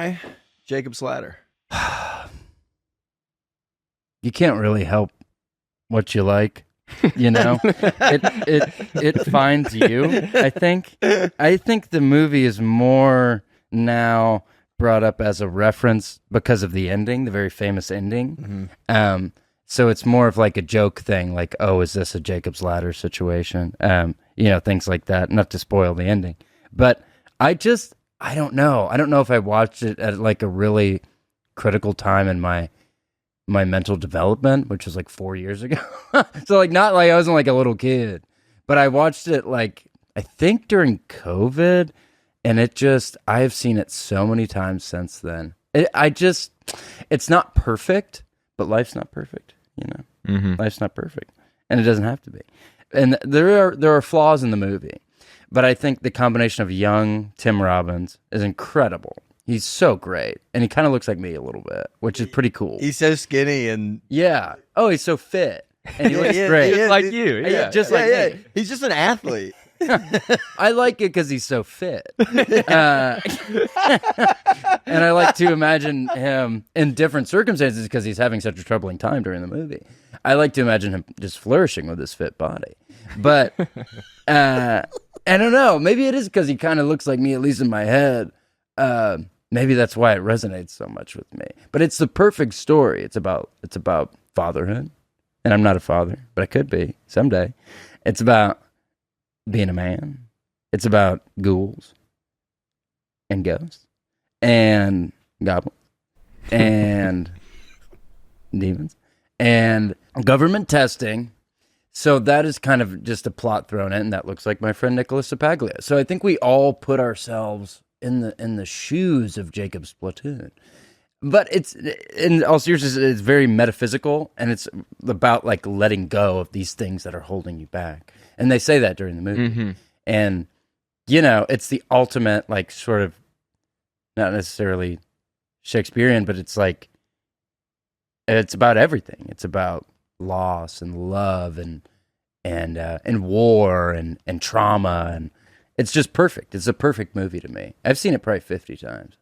why Jacob's Ladder? You can't really help what you like, you know. it finds you. I think the movie is more now brought up as a reference because of the ending, the very famous ending. Mm-hmm. So it's more of like a joke thing, like, oh, is this a Jacob's Ladder situation? You know, things like that. Not to spoil the ending, but I don't know. I don't know if I watched it at like a really critical time in my mental development, which was like 4 years ago. So like, not like I wasn't like a little kid, but I watched it like, I think during COVID, and I have seen it so many times since then. It's not perfect, but life's not perfect, you know? Mm-hmm. Life's not perfect, and it doesn't have to be. And there are flaws in the movie, but I think the combination of young Tim Robbins is incredible. He's so great, and he kind of looks like me a little bit, which is pretty cool. He's so skinny and yeah. Oh, he's so fit, and he looks great, just like you. Yeah, just like me. He's just an athlete. I like it because he's so fit, and I like to imagine him in different circumstances because he's having such a troubling time during the movie. I like to imagine him just flourishing with his fit body, but I don't know. Maybe it is because he kind of looks like me, at least in my head. Maybe that's why it resonates so much with me. But it's the perfect story. It's about fatherhood, and I'm not a father, but I could be someday. It's about being a man. It's about ghouls and ghosts and goblins and demons and government testing. So that is kind of just a plot thrown in that looks like my friend Nicholas Sapaglia. So I think we all put ourselves in the shoes of Jacob's platoon. But it's, in all seriousness, it's very metaphysical, and it's about like letting go of these things that are holding you back. And they say that during the movie. Mm-hmm. And, you know, it's the ultimate, like, sort of, not necessarily Shakespearean, but it's like, it's about everything. It's about loss and love and war and trauma, and it's just perfect. It's a perfect movie to me. I've seen it probably 50 times.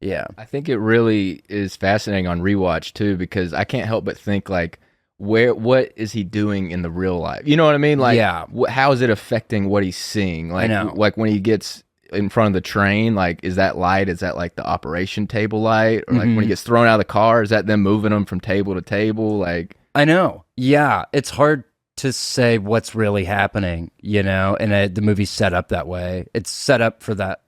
Yeah. I think it really is fascinating on rewatch too, because I can't help but think like, what is he doing in the real life? You know what I mean? Like, yeah. How is it affecting what he's seeing? Like, I know. Like when he gets in front of the train, like, is that light? Is that like the operation table light? Or like when he gets thrown out of the car, is that them moving him from table to table? Like, I know. Yeah. It's hard to say what's really happening, you know, and the movie's set up that way. It's set up for that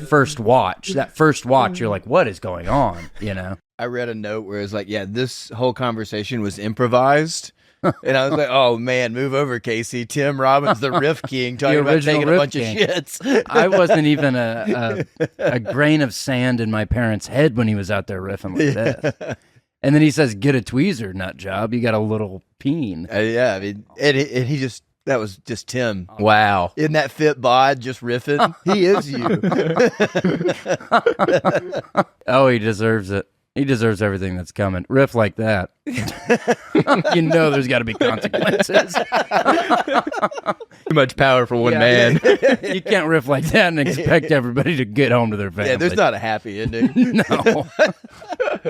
first watch. That first watch, you're like, what is going on, you know? I read a note where it was like, yeah, this whole conversation was improvised. And I was like, oh, man, move over, Casey. Tim Robbins, the riff king, talking about taking a bunch of shits. I wasn't even a grain of sand in my parents' head when he was out there riffing like this. And then he says, get a tweezer, nut job. You got a little peen. Yeah, I mean, and he just, that was just Tim. wow. In that fit bod, just riffing. He is you. Oh, he deserves it. He deserves everything that's coming. Riff like that. You know there's got to be consequences. Too much power for one man. You can't riff like that and expect everybody to get home to their family. Yeah, there's not a happy ending. No.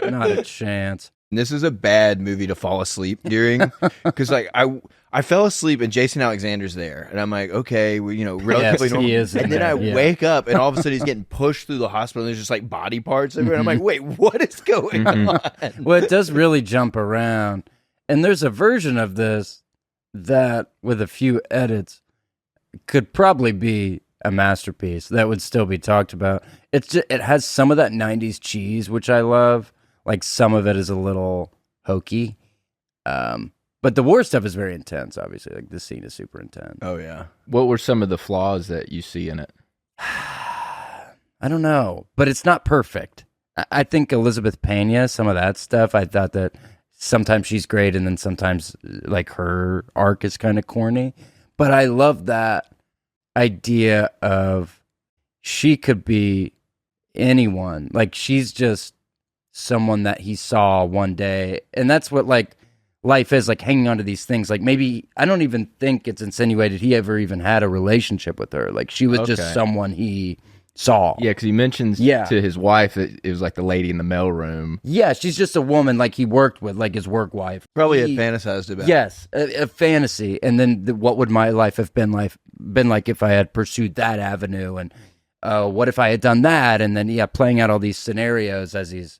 Not a chance. This is a bad movie to fall asleep during, because like I fell asleep and Jason Alexander's there, and I'm like, okay, well, you know, relatively normal. He is, and then I wake up, and all of a sudden he's getting pushed through the hospital. And there's just like body parts everywhere. And I'm like, wait, what is going on? Well, it does really jump around, and there's a version of this that, with a few edits, could probably be a masterpiece that would still be talked about. It has some of that '90s cheese, which I love. Like, some of it is a little hokey. But the war stuff is very intense, obviously. Like, this scene is super intense. Oh, yeah. What were some of the flaws that you see in it? I don't know, but it's not perfect. I think Elizabeth Pena, some of that stuff, I thought that sometimes she's great, and then sometimes, like, her arc is kind of corny. But I love that idea of she could be anyone. Like, she's just someone that he saw one day, and that's what, like, life is, like, hanging on to these things. Like, maybe, I don't even think it's insinuated he ever even had a relationship with her. Like, she was just someone he saw. Yeah, because he mentions to his wife that it was like the lady in the mailroom. Yeah, she's just a woman like he worked with, like his work wife. Probably had fantasized about. Yes, a fantasy. And then what would my life have been like if I had pursued that avenue? And what if I had done that? And then playing out all these scenarios as he's,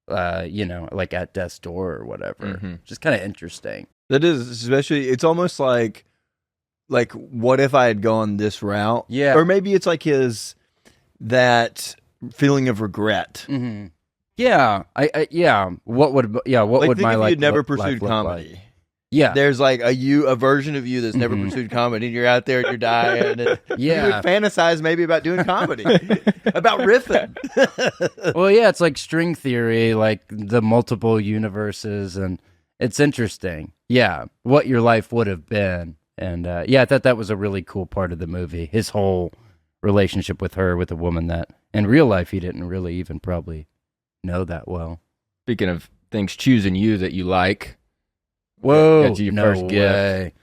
like at death's door or whatever. Just kind of interesting. That is, especially. It's almost like what if I had gone this route? Yeah, or maybe it's like that feeling of regret. Yeah, What would my life? If you'd never pursued comedy. Like? Yeah, there's like a version of you that's never pursued comedy, and you're out there and you're dying. And you would fantasize maybe about doing comedy, about riffing. Well, yeah, it's like string theory, like the multiple universes, and it's interesting. Yeah, what your life would have been, and I thought that was a really cool part of the movie. His whole relationship with her, with a woman that in real life he didn't really even probably know that well. Speaking of things choosing you that you like. Whoa, that's your first gift.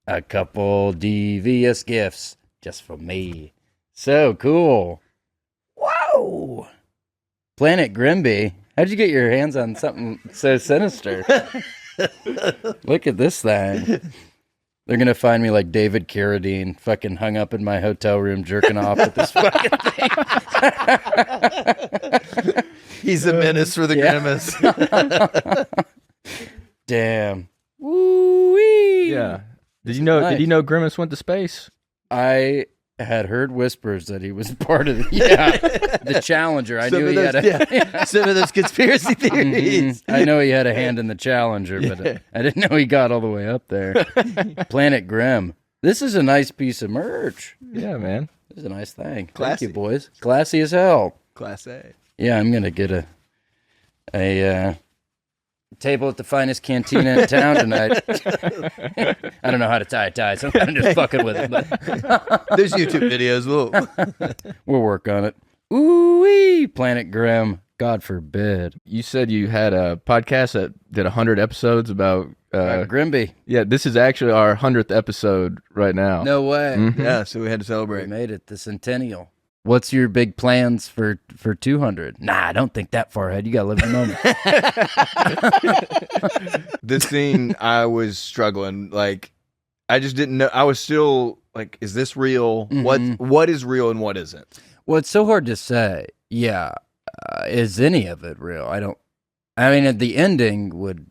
A couple devious gifts just for me. So cool. Whoa. Planet Grimby. How'd you get your hands on something so sinister? Look at this thing. They're going to find me like David Carradine, fucking hung up in my hotel room, jerking off with this fucking thing. He's a menace for the Grimace. Damn. Woo-wee. Yeah. Did you know Grimace went to space? I had heard whispers that he was part of the Challenger. I knew he had some of those conspiracy theories. I know he had a hand in the Challenger, but I didn't know he got all the way up there. Planet Grim. This is a nice piece of merch. Yeah, man. This is a nice thing. Classy. Thank you, boys. Classy as hell. Class A. Yeah, I'm gonna get a table at the finest cantina in town tonight. I don't know how to tie a tie, so I'm just fucking with it. But there's YouTube videos. We'll work on it. Ooh-wee, Planet Grim. God forbid. You said you had a podcast that did 100 episodes about Grimby. Yeah, this is actually our 100th episode right now. No way. Yeah, so we had to celebrate. We made it, the centennial. What's your big plans for 200? Nah, I don't think that far ahead. You got to live in the moment. This scene, I was struggling. Like, I just didn't know. I was still like, is this real? What is real and what isn't? Well, it's so hard to say. Yeah. Is any of it real? I mean, the ending would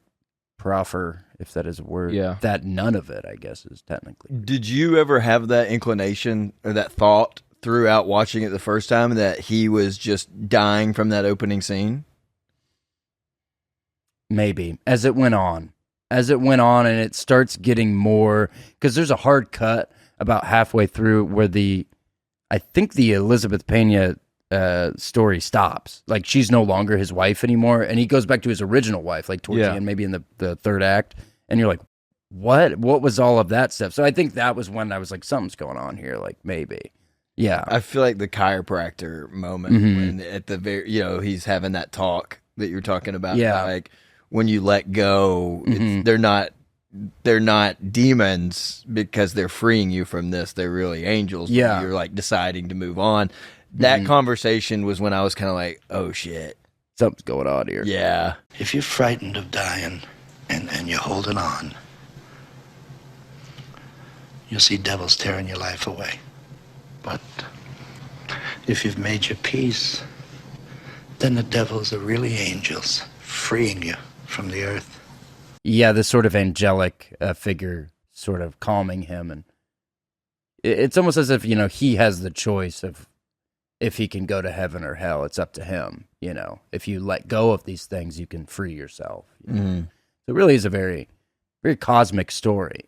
proffer, if that is a word, that none of it, I guess, is technically. Did you ever have that inclination or that thought throughout watching it the first time that he was just dying from that opening scene? Maybe. As it went on and it starts getting more, because there's a hard cut about halfway through where I think the Elizabeth Pena story stops. Like, she's no longer his wife anymore, and he goes back to his original wife, like towards the end, maybe in the third act, and you're like, what was all of that stuff? So I think that was when I was like, something's going on here, like maybe. Yeah, I feel like the chiropractor moment when at the very, he's having that talk that you're talking about. Yeah, like when you let go, they're not demons because they're freeing you from this. They're really angels. Yeah, you're like deciding to move on. That conversation was when I was kind of like, oh shit, something's going on here. Yeah, if you're frightened of dying and you're holding on, you'll see devils tearing your life away. But if you've made your peace, then the devils are really angels, freeing you from the earth. Yeah, this sort of angelic figure sort of calming him. And it's almost as if, he has the choice of if he can go to heaven or hell. It's up to him, If you let go of these things, you can free yourself. So it really is a very, very cosmic story.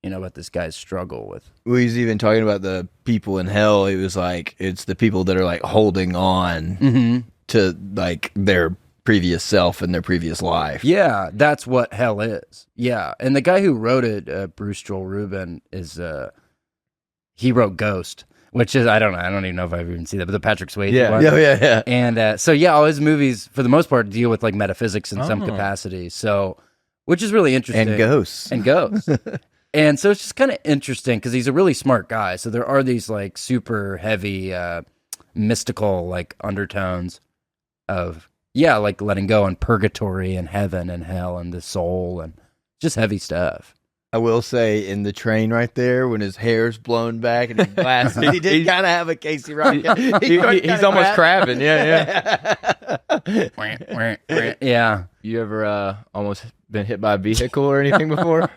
About this guy's struggle with. Well, he's even talking about the people in hell. He was like, it's the people that are like holding on to like their previous self and their previous life. Yeah, that's what hell is. Yeah, and the guy who wrote it, Bruce Joel Rubin, he wrote Ghost, which is I don't even know if I've even seen that, but the Patrick Swayze one. Yeah. And so all his movies for the most part deal with like metaphysics in some capacity. So, which is really interesting. And ghosts. And so it's just kind of interesting because he's a really smart guy. So there are these like super heavy mystical like undertones of like letting go and purgatory and heaven and hell and the soul and just heavy stuff. I will say in the train right there when his hair's blown back and his glasses, he did kind of have a Casey Rocket. He's almost crabbing. Yeah. Yeah. You ever almost been hit by a vehicle or anything before?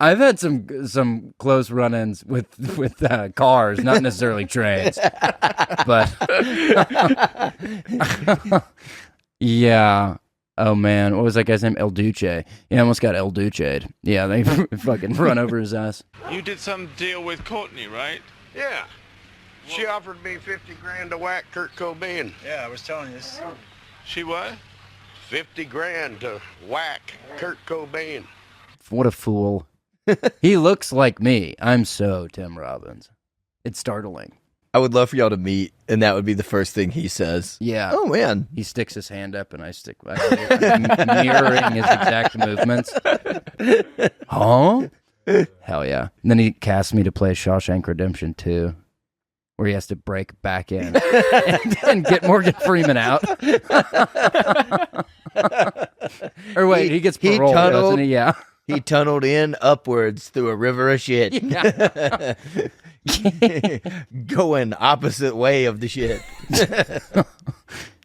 I've had some close run-ins with cars, not necessarily trains, but yeah. Oh man, what was that guy's name? El Duce. Yeah, I almost got El Duce'd. Yeah, they fucking run over his ass. You did some deal with Courtney, right? Yeah. She offered me 50 grand to whack Kurt Cobain. Yeah, I was telling you this. She what? 50 grand to whack Kurt Cobain. What a fool. He looks like me. I'm so Tim Robbins. It's startling. I would love for y'all to meet, and that would be the first thing he says. Yeah. Oh, man. He sticks his hand up, and I stick mirroring his exact movements. Huh? Hell yeah. And then he casts me to play Shawshank Redemption 2, where he has to break back in and get Morgan Freeman out. Or wait, he gets parole, doesn't he? Yeah. He tunneled in upwards through a river of shit. Yeah. Going opposite way of the shit.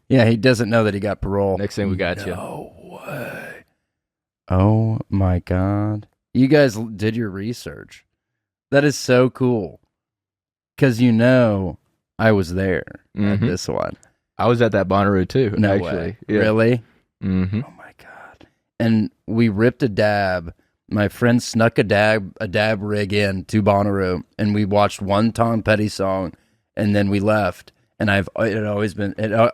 Yeah, he doesn't know that he got parole. Next thing we got you. No way. Oh my God. You guys did your research. That is so cool. Because I was there at this one. I was at that Bonnaroo too. No actually. way. Yeah. Really? Mm-hmm. Oh my God. And we ripped a dab. My friend snuck a dab rig in to Bonnaroo, and we watched one Tom Petty song, and then we left. And it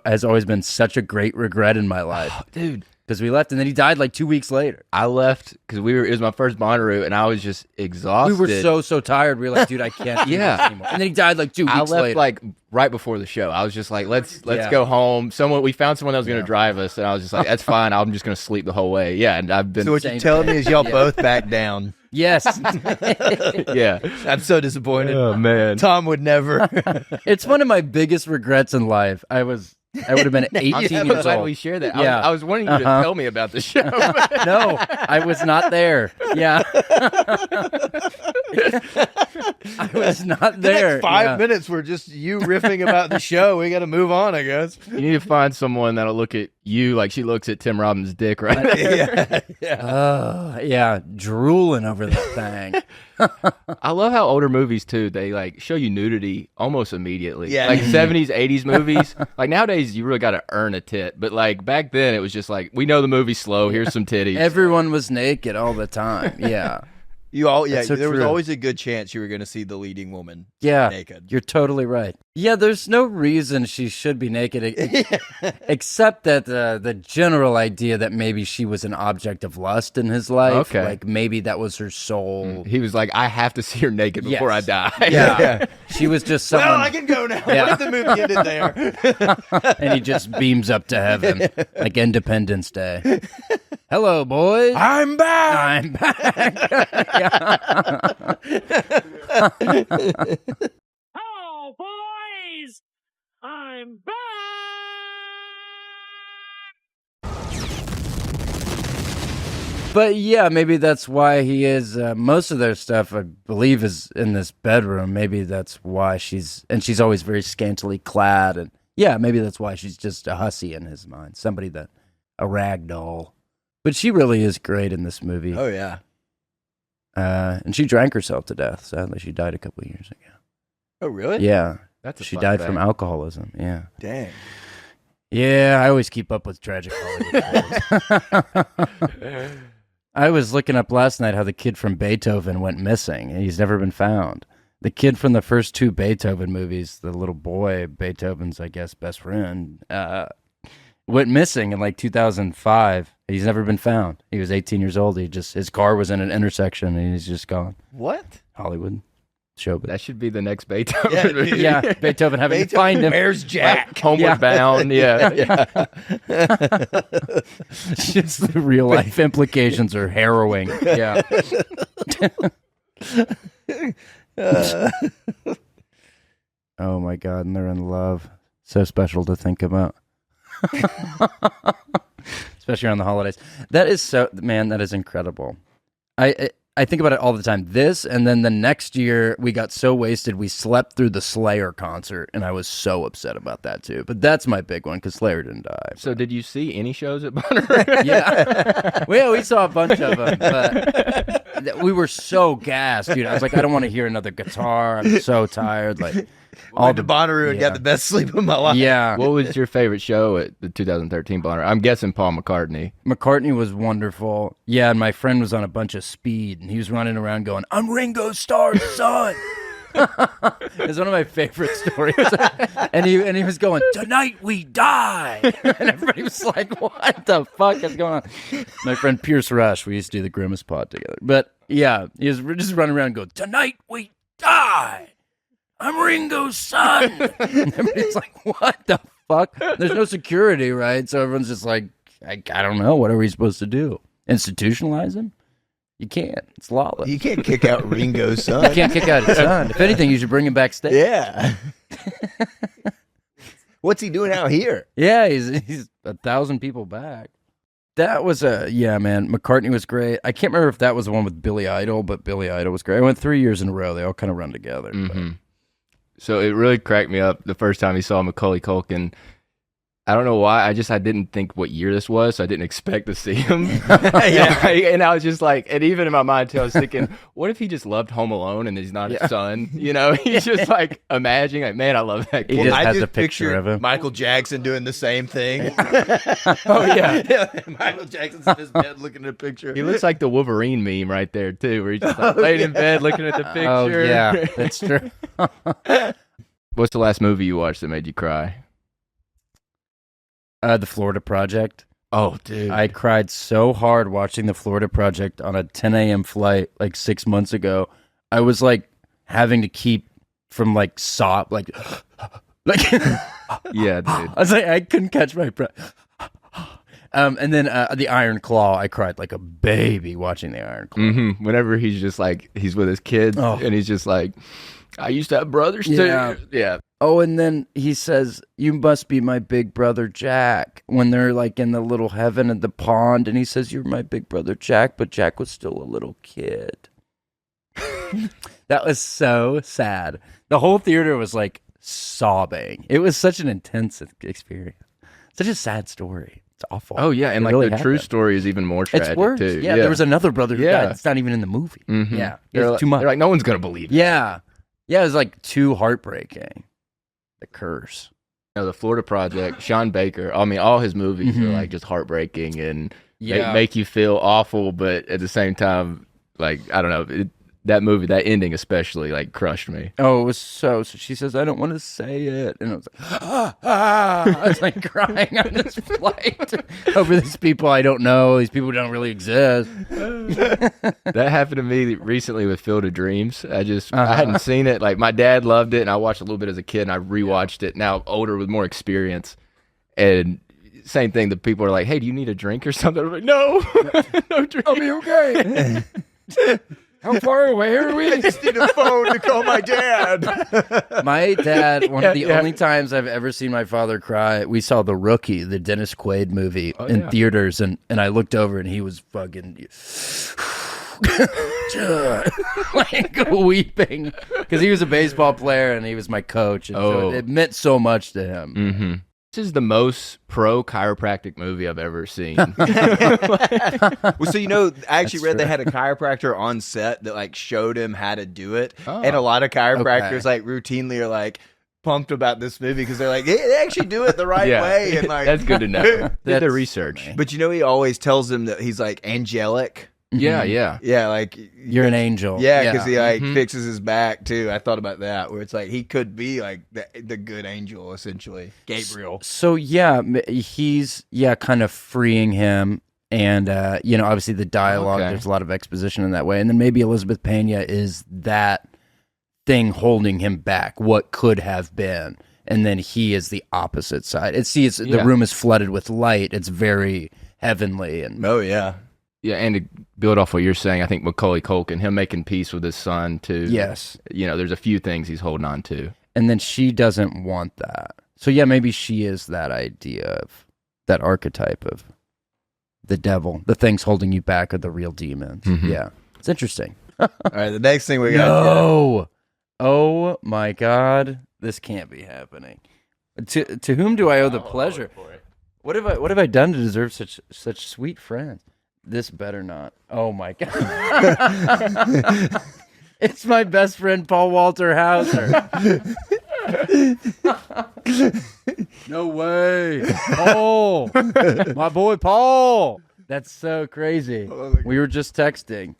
has always been such a great regret in my life, Dude. because we left, and then he died like 2 weeks later. I left because it was my first Bonnaroo, and I was just exhausted. We were so tired. We were like, dude, I can't do this anymore. And then he died like 2 weeks later. I left like right before the show. I was just like, let's go home. We found someone that was going to drive us, and I was just like, that's fine. I'm just going to sleep the whole way. Yeah, and I've been. So what you're telling me is y'all both back down. Yes. Yeah. I'm so disappointed. Oh man. Tom would never. It's one of my biggest regrets in life. I would have been 18 I'm so years glad old. we share that. Yeah. I was wanting you to tell me about the show. No, I was not there. Yeah. I was not there. The next 5 minutes were just you riffing about the show. We got to move on, I guess. You need to find someone that'll look at you like she looks at Tim Robbins' dick right now. Yeah, drooling over that thing. I love how older movies too, they like show you nudity almost immediately. Yeah. Like 70s, 80s movies. Like nowadays you really got to earn a tit, but like back then it was just like, we know the movie's slow, here's some titties. Everyone was naked all the time. Yeah. That's so true. was always a good chance you were going to see the leading woman Yeah. naked. You're totally right. Yeah, there's no reason she should be naked except that the general idea that maybe she was an object of lust in his life. Okay. Like maybe that was her soul. He was like, I have to see her naked before Yes. I die. Yeah. She was just someone. Well, I can go now. Yeah. What if the movie ended there? And he just beams up to heaven like Independence Day. Hello, boys. I'm back. I'm back. Oh, boys! I'm back! But yeah, maybe that's why he is. Most of their stuff, I believe, is in this bedroom. Maybe that's why she's always very scantily clad. And yeah, maybe that's why she's just a hussy in his mind. A rag doll. But she really is great in this movie. Oh, yeah. And she drank herself to death. Sadly, she died a couple of years ago. Oh, really? Yeah. She died from alcoholism. Yeah. Dang. Yeah, I always keep up with tragic Hollywood stories. I was looking up last night how the kid from Beethoven went missing. He's never been found. The kid from the first two Beethoven movies, the little boy, Beethoven's, I guess, best friend, went missing in like 2005. He's never been found. He was 18 years old. His car was in an intersection and he's just gone. What? Hollywood. Showbiz. That should be the next Beethoven movie. Yeah, Beethoven having to find him. Where's Jack? Like, Homeward Bound. Yeah. Just the real life implications are harrowing. Yeah. Oh my God, and they're in love. So special to think about. Especially around the holidays. That is incredible. I think about it all the time. This, and then the next year, we got so wasted, we slept through the Slayer concert, and I was so upset about that, too. But that's my big one, because Slayer didn't die. So did you see any shows at Bonnaroo? Yeah. Well, we saw a bunch of them, but we were so gassed, dude. I was like, I don't want to hear another guitar. I'm so tired. Like, Went to Bonnaroo and got the best sleep of my life. Yeah. What was your favorite show at the 2013 Bonnaroo? I'm guessing Paul McCartney. McCartney was wonderful. Yeah, and my friend was on a bunch of speed, and he was running around going, "I'm Ringo Starr's son." It's one of my favorite stories. and he was going, "Tonight we die," and everybody was like, "What the fuck is going on?" My friend Pierce Rush, we used to do the Grimace pod together. But yeah, he was just running around and going, "Tonight we die. I'm Ringo's son." And everybody's like, "What the fuck?" There's no security, right? So everyone's just like, I don't know. What are we supposed to do? Institutionalize him? You can't. It's lawless. You can't kick out Ringo's son. You can't kick out his son. If anything, you should bring him backstage. Yeah. What's he doing out here? Yeah, he's 1,000 people back. That was man. McCartney was great. I can't remember if that was the one with Billy Idol, but Billy Idol was great. I went 3 years in a row. They all kind of run together. Mm-hmm. So it really cracked me up the first time he saw Macaulay Culkin. I don't know why. I didn't think what year this was, so I didn't expect to see him. And I was just like, and even in my mind too, I was thinking, what if he just loved Home Alone and he's not his son? You know, he's just like imagining, like, man, I love that kid. He just I has just a picture of him. Michael Jackson doing the same thing. Oh yeah. Michael Jackson's in his bed looking at a picture. He looks like the Wolverine meme right there too, where he's just like laying in bed looking at the picture. Oh yeah, that's true. What's the last movie you watched that made you cry? The Florida Project. Oh, dude. I cried so hard watching The Florida Project on a 10 a.m. flight like 6 months ago. I was like having to keep from like like yeah, dude. I was like, I couldn't catch my breath. And then The Iron Claw, I cried like a baby watching The Iron Claw. Mm-hmm. Whenever he's just like, he's with his kids and he's just like, I used to have brothers too. Yeah. Oh, and then he says, "You must be my big brother Jack," when they're like in the little heaven at the pond, and he says, "You're my big brother Jack," but Jack was still a little kid. That was so sad. The whole theater was like sobbing. It was such an intense experience. Such a sad story. It's awful. Oh yeah, and it like really the true happened. story is even more tragic It's worse. too. Yeah, there was another brother who died. It's not even in the movie. Mm-hmm. Yeah, They're it's too much. They're like, no one's gonna believe it. Yeah, it was like too heartbreaking. The Curse. You know, the Florida Project, Sean Baker. I mean, all his movies are like just heartbreaking and make you feel awful, but at the same time, like I don't know, that movie, that ending especially, like crushed me. Oh, it was so she says, "I don't want to say it," and I was like, I was like crying on this flight over these people I don't know. These people don't really exist. That happened to me recently with Field of Dreams. I hadn't seen it. Like my dad loved it, and I watched a little bit as a kid, and I rewatched it now older with more experience. And same thing. The people are like, "Hey, do you need a drink or something?" I'm like, "No, no drink. I'll be okay." How far away are we? I just need a phone to call my dad. My dad, one of the only times I've ever seen my father cry, we saw The Rookie, the Dennis Quaid movie, in theaters, and I looked over and he was fucking like weeping because he was a baseball player and he was my coach, and so it meant so much to him. Mm-hmm. This is the most pro chiropractic movie I've ever seen. Well, so I actually read they had a chiropractor on set that like showed him how to do it, and a lot of chiropractors like routinely are like pumped about this movie because they're like they actually do it the right way, and like that's good to know. Did the research, but he always tells them that he's like angelic. Yeah, like you're an angel. Yeah, because he like fixes his back too. I thought about that, where it's like he could be like the good angel, essentially, Gabriel. So he's kind of freeing him, and obviously the dialogue. There's a lot of exposition in that way, and then maybe Elizabeth Pena is that thing holding him back, what could have been, and then he is the opposite side. The room is flooded with light. It's very heavenly, and Yeah, and to build off what you're saying, I think Macaulay Culkin, him making peace with his son too. Yes. There's a few things he's holding on to. and then she doesn't want that. So yeah, maybe she is that idea of that archetype of the devil, the things holding you back are the real demons. Yeah, it's interesting. All right, the next thing we got. No, oh my God, this can't be happening. To whom do I owe the pleasure? What have I done to deserve such sweet friends? This better not. Oh my God. It's my best friend Paul Walter Hauser. No way. Paul. My boy Paul. That's so crazy. We were just texting.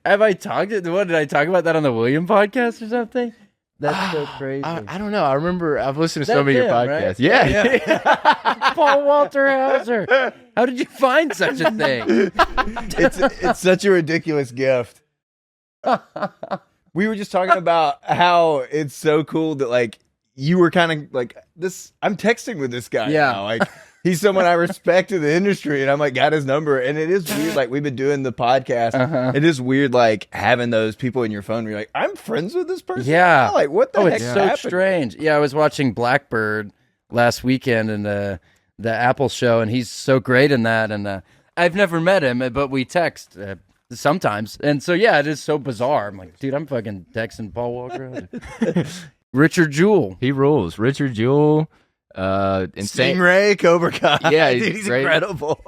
Have I talked? What did I talk about that on the William podcast or something? That's so crazy. I don't know. I remember I've listened to some of your podcasts. Right? Yeah. Paul Walter Hauser. How did you find such a thing? It's such a ridiculous gift. We were just talking about how it's so cool that like you were kind of like this. I'm texting with this guy now. Like he's someone I respect in the industry, and I'm like got his number. And it is weird. Like we've been doing the podcast. It is weird, like having those people in your phone. Where you're like, I'm friends with this person. Yeah. Like what the heck? It's so happened? strange. Yeah, I was watching Blackbird last weekend and the Apple show, and he's so great in that. And I've never met him, but we text sometimes. And so yeah, it is so bizarre. I'm like, dude, I'm fucking texting Paul Walker. Richard Jewell. He rules. Richard Jewell. Insane Stingray, Cobra Kai. Yeah, dude, he's great. incredible.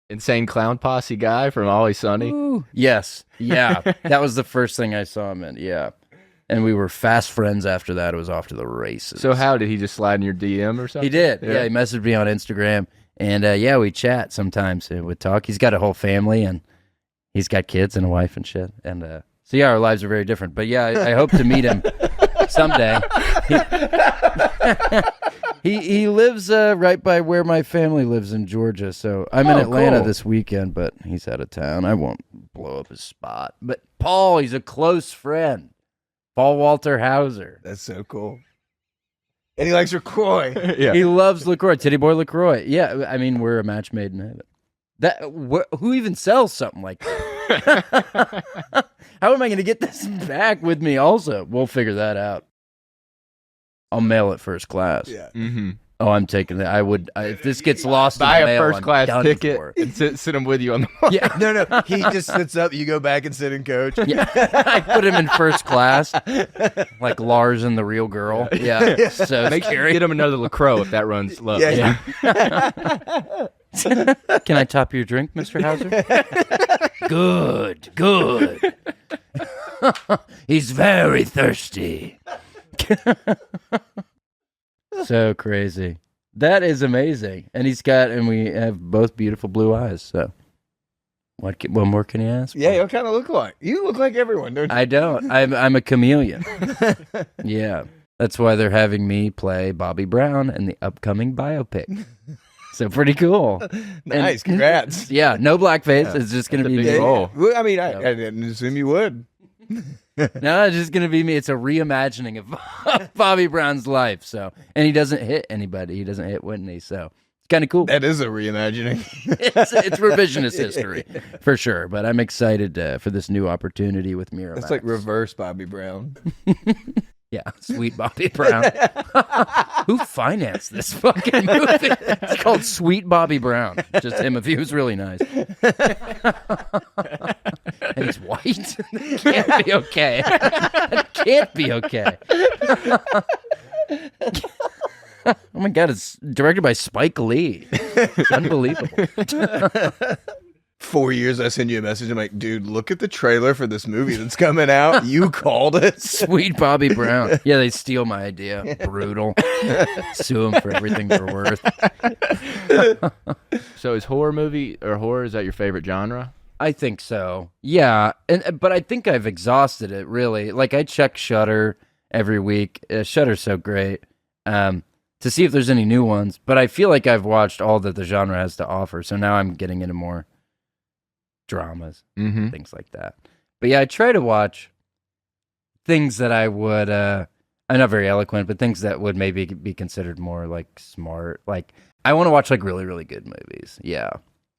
Insane Clown Posse guy from Always Sunny. Ooh. Yes. Yeah. That was the first thing I saw him in. Yeah. And we were fast friends after that. It was off to the races. So how did he just slide in your DM or something? He did. Yeah, he messaged me on Instagram. And yeah, we chat sometimes. We'd talk. He's got a whole family and he's got kids and a wife and shit. And so yeah, our lives are very different. But yeah, I hope to meet him someday. He lives right by where my family lives in Georgia. So I'm in Atlanta this weekend, but he's out of town. I won't blow up his spot. But Paul, he's a close friend. Paul Walter Hauser. That's so cool. And he likes LaCroix. Yeah. He loves LaCroix, Titty Boy LaCroix. Yeah, I mean, we're a match made in heaven. Who even sells something like that? How am I going to get this back with me also? We'll figure that out. I'll mail it first class. Yeah. Mm-hmm. Oh, I'm taking that. If this gets lost Buy in the a mail, first class I'm done ticket for. and sit him with you on the Yeah. No. He just sits up. You go back and sit in coach. Yeah. I put him in first class, like Lars and the Real Girl. Yeah. So Make sure scary. you get him another LaCroix if that runs low. Yeah. Can I top your drink, Mr. Hauser? Good. He's very thirsty. So crazy. That is amazing. And we have both beautiful blue eyes. So what more can you ask? Yeah, you kind of look like. You look like everyone, don't you? I don't. I'm a chameleon. Yeah. That's why they're having me play Bobby Brown in the upcoming biopic. So pretty cool. Nice, congrats. Yeah, no blackface. It's just going to be me. role. Well, I mean, I didn't assume you would. No, it's just going to be me. It's a reimagining of Bobby Brown's life. So, and he doesn't hit anybody. He doesn't hit Whitney. So it's kind of cool. That is a reimagining. It's revisionist history for sure. But I'm excited for this new opportunity with Miramax. It's like reverse Bobby Brown. Yeah, sweet Bobby Brown. Who financed this fucking movie? It's called Sweet Bobby Brown. Just him if he was really nice. And he's white. It can't be okay. It can't be okay. Oh my God, it's directed by Spike Lee. Unbelievable. 4 years, I send you a message. I'm like, dude, look at the trailer for this movie that's coming out. You called it. Sweet Bobby Brown. Yeah, they steal my idea. Brutal. Sue them for everything they're worth. So is horror, is that your favorite genre? I think so. Yeah, but I think I've exhausted it, really. Like, I check Shudder every week. Shudder's so great to see if there's any new ones. But I feel like I've watched all that the genre has to offer. So now I'm getting into more dramas, things like that. But yeah, I try to watch things that I would, I'm not very eloquent, but things that would maybe be considered more like smart. Like, I want to watch like really, really good movies. Yeah.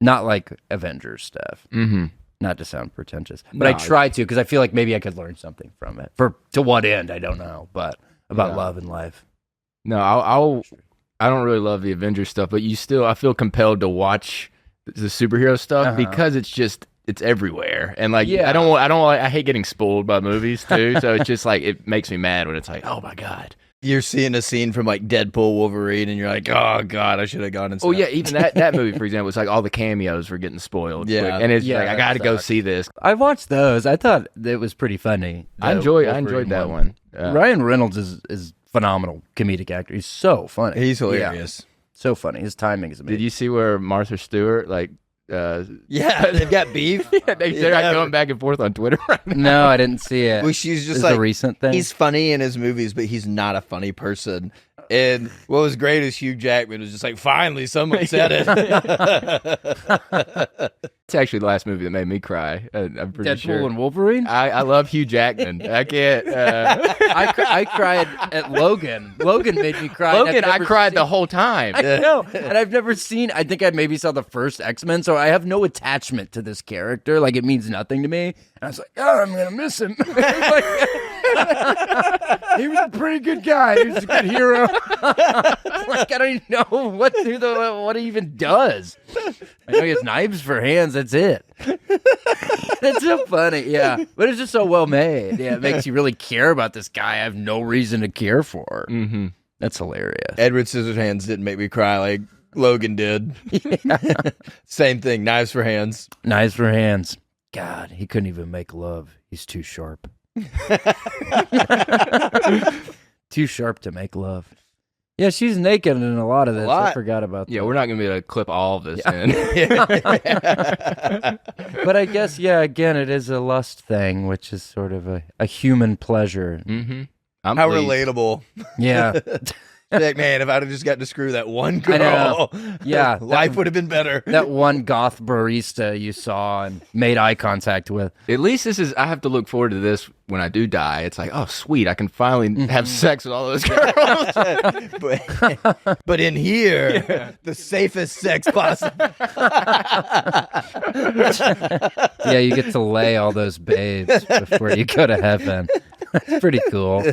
Not like Avengers stuff. Mm-hmm. Not to sound pretentious, but I try to because I feel like maybe I could learn something from it. To what end, I don't know, but about love and life. No, I don't really love the Avengers stuff, but I feel compelled to watch the superhero stuff because it's everywhere, and like I hate getting spoiled by movies too, so it's just like it makes me mad when it's like, oh my god. You're seeing a scene from like Deadpool, Wolverine, and you're like, "Oh God, I should have gone and." Oh yeah, even that movie, for example, it's like all the cameos were getting spoiled. Yeah, and it's like I got to go see this. I watched those. I thought it was pretty funny. I enjoyed that one. Ryan Reynolds is phenomenal comedic actor. He's so funny. He's hilarious. Yeah. So funny. His timing is amazing. Did you see where Martha Stewart they've got beef. They're like going back and forth on Twitter right now. No, I didn't see it. Well, she's just Is like a recent thing. He's funny in his movies, but he's not a funny person. And what was great is Hugh Jackman was just like, finally, someone said it. It's actually the last movie that made me cry. I'm pretty sure. Deadpool and Wolverine? I love Hugh Jackman. I can't. I cried at Logan. Logan made me cry. Logan, I cried the whole time. I know. And I've never seen, I think I maybe saw the first X-Men, so I have no attachment to this character. Like, it means nothing to me. And I was like, oh, I'm going to miss him. He was a pretty good guy. He was a good hero. Like, I don't even know what he even does. I know he has knives for hands. That's it. It's so funny. Yeah. But it's just so well made. Yeah. It makes you really care about this guy I have no reason to care for. Mm-hmm. That's hilarious. Edward Scissorhands didn't make me cry like Logan did. Same thing. Knives for hands. Knives for hands. God, he couldn't even make love. He's too sharp. Too sharp to make love. Yeah, she's naked in a lot of this. I forgot about that. Yeah, we're not going to be able to clip all of this in. But I guess, yeah, again, it is a lust thing, which is sort of a human pleasure. Mm-hmm. How relatable. Yeah. Like, man, if I'd have just gotten to screw that one girl, yeah, life would have been better. That one goth barista you saw and made eye contact with. At least I have to look forward to this when I do die. It's like, oh, sweet, I can finally have sex with all those girls. but in here, the safest sex possible. Yeah, you get to lay all those babes before you go to heaven. That's pretty cool.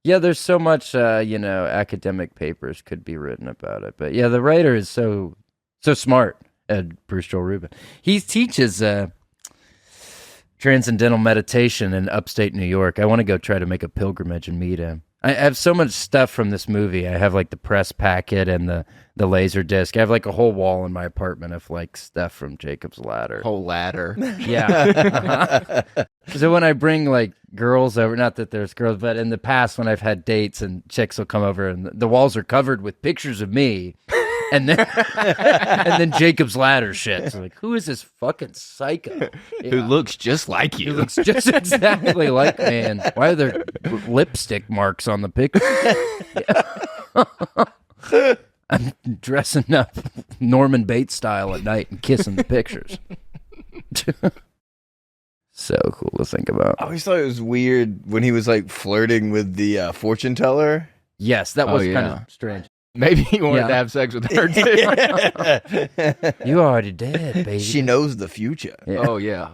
Yeah, there's so much, academic papers could be written about it. But yeah, the writer is so smart, Bruce Joel Rubin. He teaches transcendental meditation in upstate New York. I want to go try to make a pilgrimage and meet him. I have so much stuff from this movie. I have like the press packet and the laser disc. I have like a whole wall in my apartment of like stuff from Jacob's Ladder. Whole ladder. Yeah. So when I bring like girls over, not that there's girls, but in the past when I've had dates and chicks will come over and the walls are covered with pictures of me. And then, and then Jacob's Ladder shit. So like, who is this fucking psycho? Yeah. Who looks just like you? Who looks just exactly like me. And why are there lipstick marks on the picture? Yeah. I'm dressing up Norman Bates style at night and kissing the pictures. So cool to think about. I always thought it was weird when he was like flirting with the fortune teller. Yes, that was kind of strange. Maybe he wanted to have sex with her too. You already did, baby. She knows the future. Yeah. Oh yeah.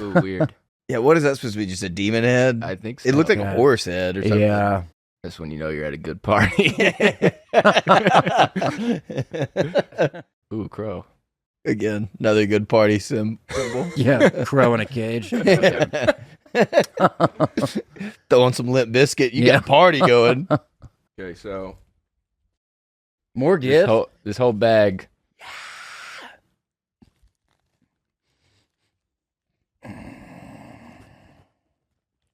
Ooh, weird. Yeah, what is that supposed to be? Just a demon head? I think so. It looked like a horse head or something. Yeah. That's when you know you're at a good party. Ooh, crow. Again, another good party symbol. Yeah, crow in a cage. Throw on some Limp Biscuit. You got a party going. Okay, so more gifts. This whole bag.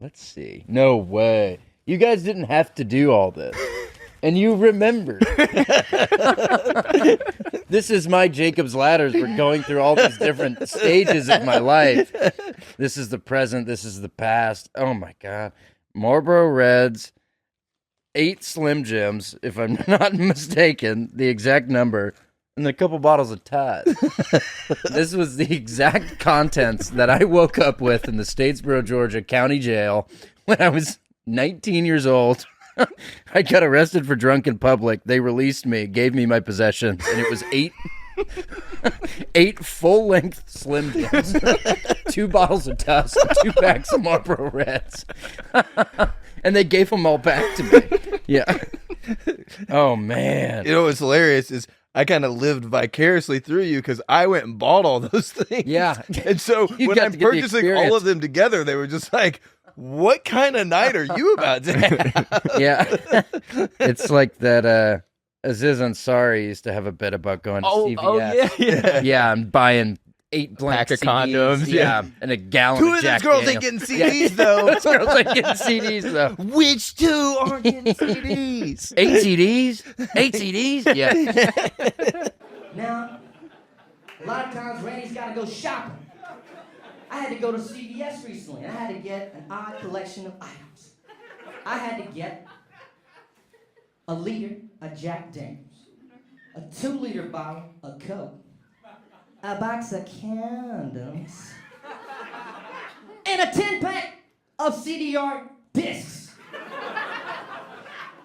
Let's see. No way. You guys didn't have to do all this. And you remember. This is my Jacob's Ladders. We're going through all these different stages of my life. This is the present. This is the past. Oh, my God. Marlboro Reds. 8 Slim Jims, if I'm not mistaken, the exact number, and a couple bottles of Tide. This was the exact contents that I woke up with in the Statesboro, Georgia County Jail when I was 19 years old. I got arrested for drunk in public. They released me, gave me my possessions, and it was 8 8 full-length Slim Jims, 2 bottles of Tusk, 2 packs of Marlboro Reds. And they gave them all back to me. Yeah. Oh, man. You know what's hilarious is I kind of lived vicariously through you because I went and bought all those things. Yeah. And so You when got I'm to get the purchasing all of them together, they were just like, what kind of night are you about to have? Yeah. It's like that Aziz Ansari used to have a bit about going to CVS. Oh, yeah. Yeah, and buying 8 blank Pack of CDs, condoms, yeah, and a gallon 2 of of Jack those girls Daniels. ain't getting CDs, though. Those girls ain't getting CDs, though. Which 2 aren't getting CDs? 8 CDs? 8 CDs? Yeah. Now, a lot of times Randy's got to go shopping. I had to go to CVS recently, and I had to get an odd collection of items. I had to get a liter of Jack Daniels, a 2-liter bottle of Coke, a box of condoms, and a 10-pack of CDR discs.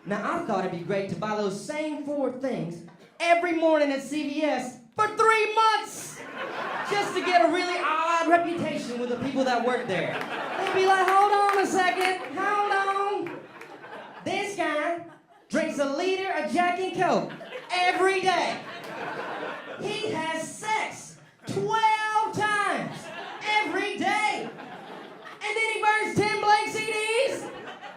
Now, I thought it'd be great to buy those same 4 things every morning at CVS for 3 months, just to get a really odd reputation with the people that work there. They'd be like, hold on a second, hold on. This guy drinks a liter of Jack and Coke every day. He has sex 12 times every day. And then he burns 10 blank CDs.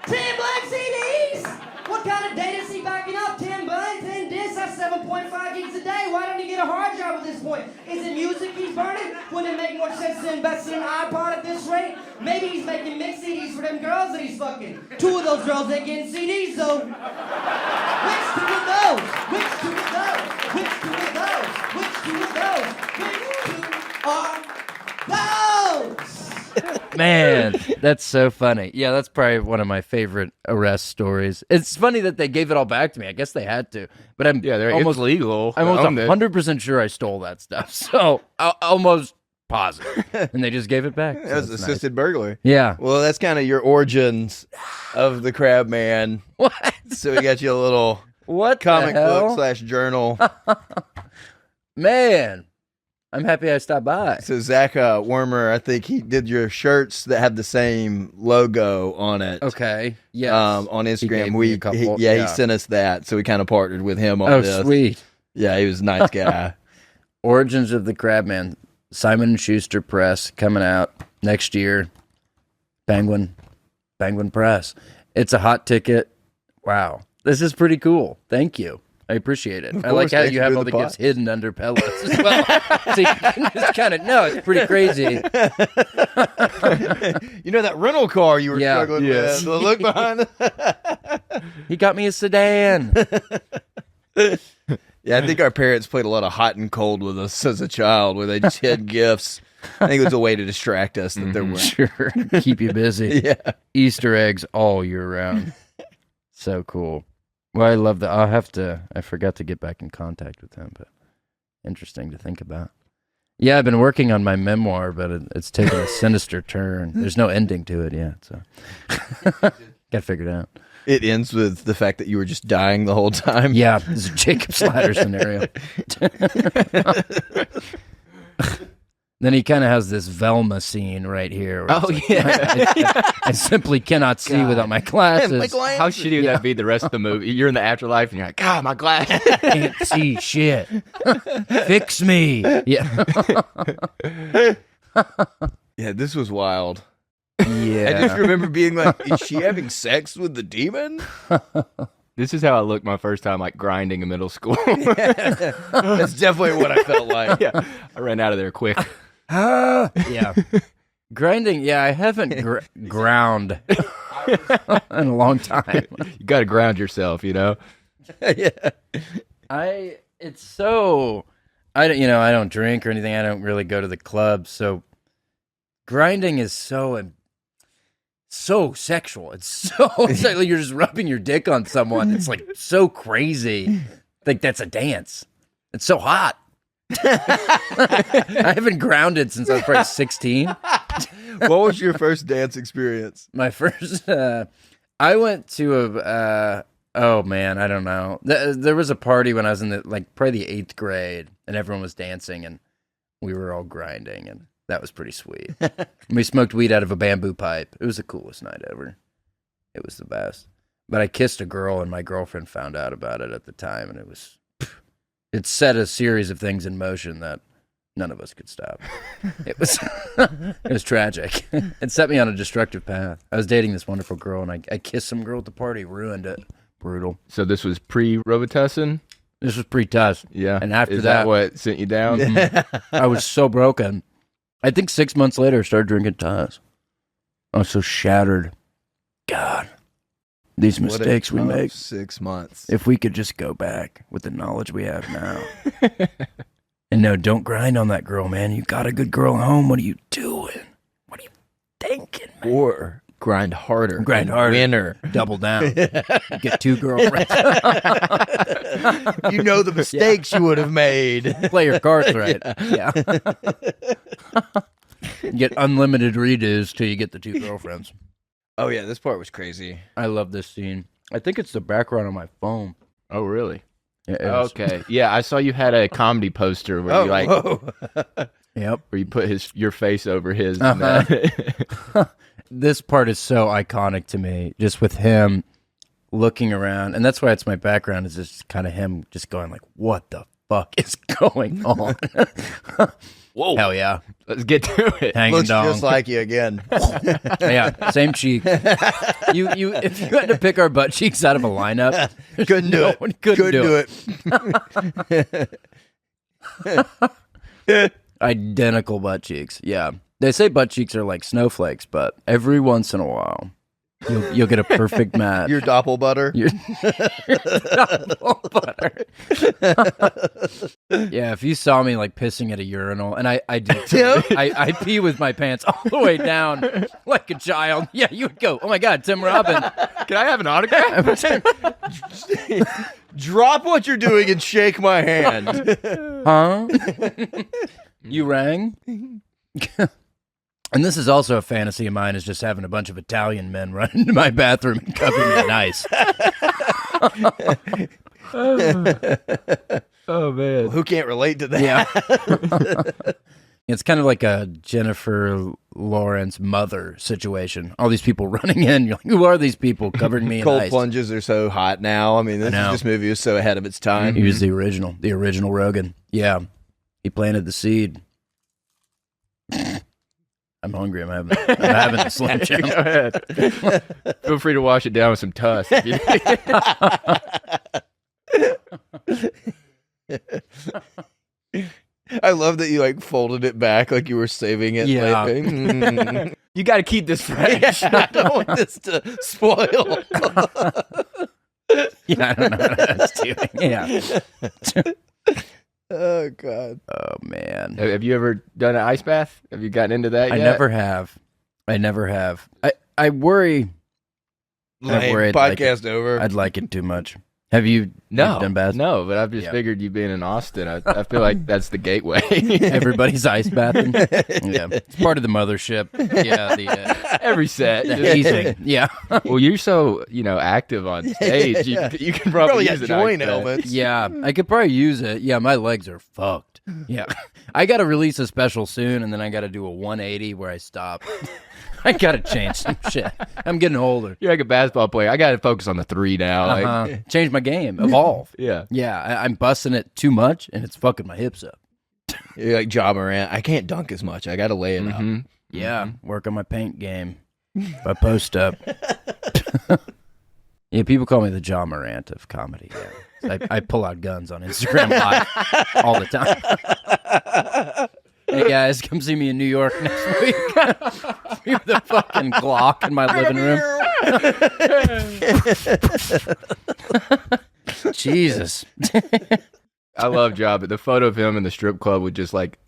10 blank CDs! What kind of data is he backing up? 10 blank, 10 discs, that's 7.5 gigs a day. Why don't he get a hard drive at this point? Is it music he's burning? Wouldn't it make more sense to invest in an iPod at this rate? Maybe he's making mix CDs for them girls that he's fucking. 2 of those girls ain't getting CDs, though. Which 2 of those? Which 2 of those? Which 2 of those? Which 2 of those? Which 2 are those? Man, that's so funny. Yeah, that's probably one of my favorite arrest stories. It's funny that they gave it all back to me. I guess they had to. But I'm Yeah, almost it's legal. I'm almost Owned it. 100% sure I stole that stuff. So, almost positive. And they just gave it back. That was that's assisted burglary. Yeah. Well, that's kind of your origins of the Crab Man. What? So we got you a little What comic the hell? book / journal. Man, I'm happy I stopped by. So Zach Wormer, I think he did your shirts that have the same logo on it. Okay. Yes. On He gave Instagram, me a couple. he sent us that, so we kind of partnered with him on this. Sweet. Yeah, he was a nice guy. Origins of the Crabman, Simon & Schuster Press, coming out next year. Penguin Press. It's a hot ticket. Wow. This is pretty cool. Thank you. I appreciate it. I like how you have all the gifts hidden under pillows as well. So you can just kind of know it's pretty crazy. You know that rental car you were struggling Yes. with? The look behind it? He got me a sedan. Yeah, I think our parents played a lot of hot and cold with us as a child, where they just hid gifts. I think it was a way to distract us that there were. Sure. Keep you busy. Yeah. Easter eggs all year round. So cool. Well, I love that. I forgot to get back in contact with him, but interesting to think about. Yeah, I've been working on my memoir, but it's taken a sinister turn. There's no ending to it yet, so got figured out. It ends with the fact that you were just dying the whole time. Yeah, it's a Jacob's Ladder scenario. Then he kind of has this Velma scene right here. Where it's like, I simply cannot see without my glasses. How shitty would that be the rest of the movie? You're in the afterlife and you're like, God, my glasses. Can't see shit. Fix me. Yeah. Yeah, this was wild. Yeah. I just remember being like, is she having sex with the demon? This is how I looked my first time, like, grinding in middle school. That's definitely what I felt like. Yeah, I ran out of there quick. Yeah. Grinding. Yeah, I haven't ground in a long time. You got to ground yourself, you know? Yeah. I don't drink or anything. I don't really go to the club. So grinding is so sexual. It's like you're just rubbing your dick on someone. It's like so crazy. Like that's a dance. It's so hot. I haven't grounded since I was probably 16. What was your first dance experience? My first, I went to a Oh man, I don't know. There was a party when I was in probably the 8th grade, and everyone was dancing, and we were all grinding, and that was pretty sweet. We smoked weed out of a bamboo pipe. It was the coolest night ever. It was the best. But I kissed a girl, and my girlfriend found out about it at the time, and it set a series of things in motion that none of us could stop. It was tragic. It set me on a destructive path. I was dating this wonderful girl, and I kissed some girl at the party, ruined it. Brutal. So this was pre-Robitussin? This was pre-Tuss. Yeah. And after Is that what sent you down? I was so broken. I think 6 months later, I started drinking Tuss. I was so shattered. God. These mistakes we make. 6 months. If we could just go back with the knowledge we have now. And no, don't grind on that girl, man. You got a good girl at home. What are you doing? What are you thinking, man? Or grind harder. Grind harder. Winner. Double down. Get 2 girlfriends. You know the mistakes you would have made. Play your cards right. Yeah. Get unlimited redos till you get the 2 girlfriends. Oh, yeah, this part was crazy. I love this scene. I think it's the background on my phone. Oh, really? It is. Okay. Yeah, I saw you had a comedy poster where you Yep. where you put your face over his. This part is so iconic to me, just with him looking around. And that's why it's my background, is just kind of him just going like, what the fuck is going on? Whoa. Hell yeah. Let's get to it. Hanging Looks dong. just like you again. Yeah, same cheek. If you had to pick our butt cheeks out of a lineup, Couldn't do it. Couldn't do it. Identical butt cheeks. Yeah. They say butt cheeks are like snowflakes, but every once in a while, you'll get a perfect match. Your doppelbutter. Your doppelbutter. Yeah, if you saw me like pissing at a urinal, and I do too. I pee with my pants all the way down like a child. Yeah, you would go, oh my God, Tim Robbins. Can I have an autograph? Drop what you're doing and shake my hand. Huh? You rang? And this is also a fantasy of mine, is just having a bunch of Italian men run into my bathroom and cover me in ice. Oh, man. Who can't relate to that? Yeah. It's kind of like a Jennifer Lawrence Mother situation. All these people running in. You're like, who are these people covering me in Cold ice? plunges are so hot now. I mean, this movie was so ahead of its time. He was the original Rogan. Yeah. He planted the seed. I'm hungry. I'm having the Slim Jim. Go ahead. Feel free to wash it down with some Tuss. I love that you like folded it back like you were saving it. Yeah. Like, You got to keep this fresh. I don't want this to spoil. Yeah, I don't know what I was doing. Yeah. Oh, God. Oh, man. Have you ever done an ice bath? Have you gotten into that yet? I never have. I worry. I worry Podcast over. I'd like it too much. Have you done baths? No, but I've just figured you being in Austin, I feel like that's the gateway. Everybody's ice bathing. Yeah, it's part of the mothership. Yeah, every set. the hazing. Yeah. Well, you're so active on stage. You can probably use got an joint ice bath. elements. Yeah, I could probably use it. Yeah, my legs are fucked. Yeah, I got to release a special soon, and then I got to do a 180 where I stop. I got to change some shit. I'm getting older. You're like a basketball player. I got to focus on the 3 now. Like, Change my game. Evolve. yeah. Yeah, I'm busting it too much, and it's fucking my hips up. You're like Ja Morant. I can't dunk as much. I got to lay it up. Yeah, work on my paint game. If I post up. Yeah, people call me the Ja Morant of comedy. Yeah. I pull out guns on Instagram Live all the time. Hey guys, come see me in New York next week. With the fucking Glock in my living room. Jesus. I love Ja, but the photo of him in the strip club with just like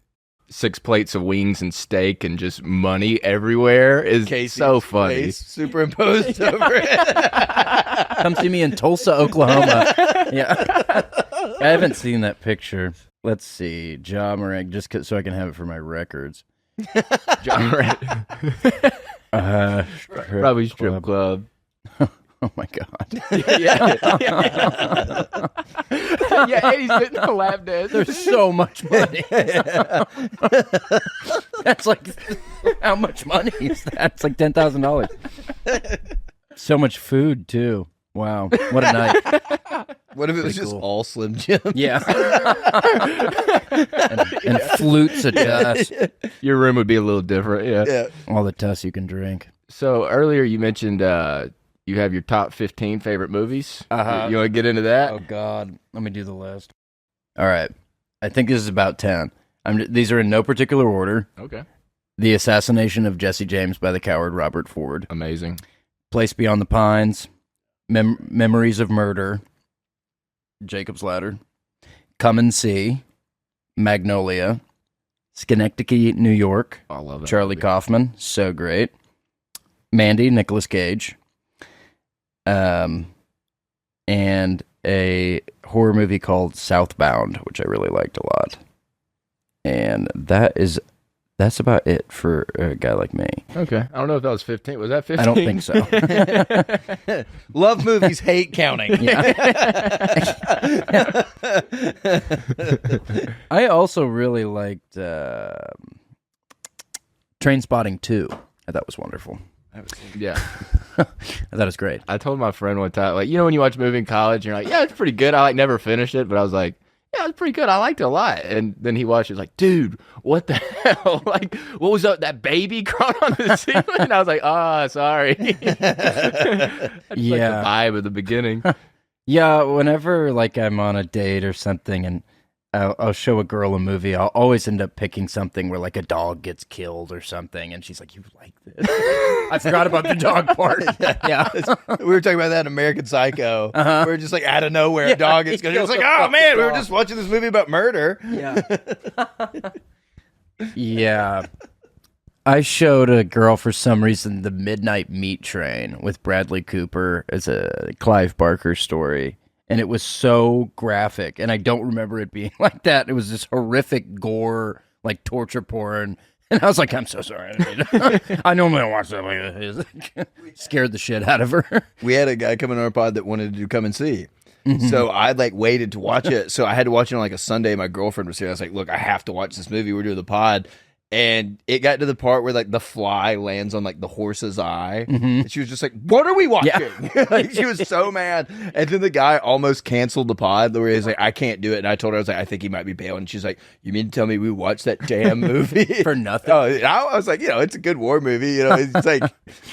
6 plates of wings and steak and just money everywhere is Casey's so funny. face superimposed over it. Come see me in Tulsa, Oklahoma. Yeah. I haven't seen that picture. Let's see. Ja Morant, just so I can have it for my records. Ja Morant. Probably strip club. Oh my god. yeah. Yeah, and he's sitting on the lap dance. There's so much money. That's like, how much money is that? It's like $10,000. So much food too. Wow, what a night. What if it was just all Slim Jim? Yeah. and flutes of dust. Your room would be a little different. Yeah. All the dust you can drink. So earlier you mentioned you have your top 15 favorite movies. Uh-huh. You want to get into that? Oh God, let me do the list. All right, I think this is about 10. These are in no particular order. Okay. The Assassination of Jesse James by the coward Robert Ford. Amazing. Place Beyond the Pines. Memories of Murder. Jacob's Ladder. Come and See. Magnolia. Schenectady, New York. I love that Charlie movie. Kaufman, so great. Mandy, Nicolas Cage. And a horror movie called Southbound, which I really liked a lot. And that's about it for a guy like me. Okay. I don't know if that was 15. Was that 15? I don't think so. Love movies, hate counting. I also really liked Trainspotting 2. I thought was wonderful. Yeah. I thought it was great. I told my friend one time, like, you know, when you watch a movie in college, you're like, yeah, it's pretty good. I like never finished it, but I was like, yeah, it's pretty good. I liked it a lot. And then he watched it, like, dude, what the hell? Like, what was that baby crawling on the ceiling? And I was like, sorry. That's like the vibe at the beginning. Yeah, whenever like I'm on a date or something and I'll show a girl a movie, I'll always end up picking something where like a dog gets killed or something, and she's like, "You like this?" I forgot about the dog part. Yeah. We were talking about that in American Psycho. Uh-huh. We were just like out of nowhere, a dog gets killed. It's like, oh man, we were dog. just watching this movie about murder. Yeah. Yeah. I showed a girl for some reason The Midnight Meat Train with Bradley Cooper as a Clive Barker story. And it was so graphic, and I don't remember it being like that. It was this horrific gore, like torture porn. And I was like, I'm so sorry. I normally don't watch stuff like this. Scared the shit out of her. We had a guy come in our pod that wanted to come and see. So I like waited to watch it. So I had to watch it on like a Sunday. My girlfriend was here. I was like, look, I have to watch this movie. We're doing the pod. And it got to the part where like the fly lands on like the horse's eye. And she was just like, what are we watching? Yeah. Like, she was so mad. And then the guy almost canceled the pod where he's like, I can't do it. And I told her, I was like, I think he might be bailing. And she's like, you mean to tell me we watched that damn movie for nothing? Oh, I was like, it's a good war movie. It's like,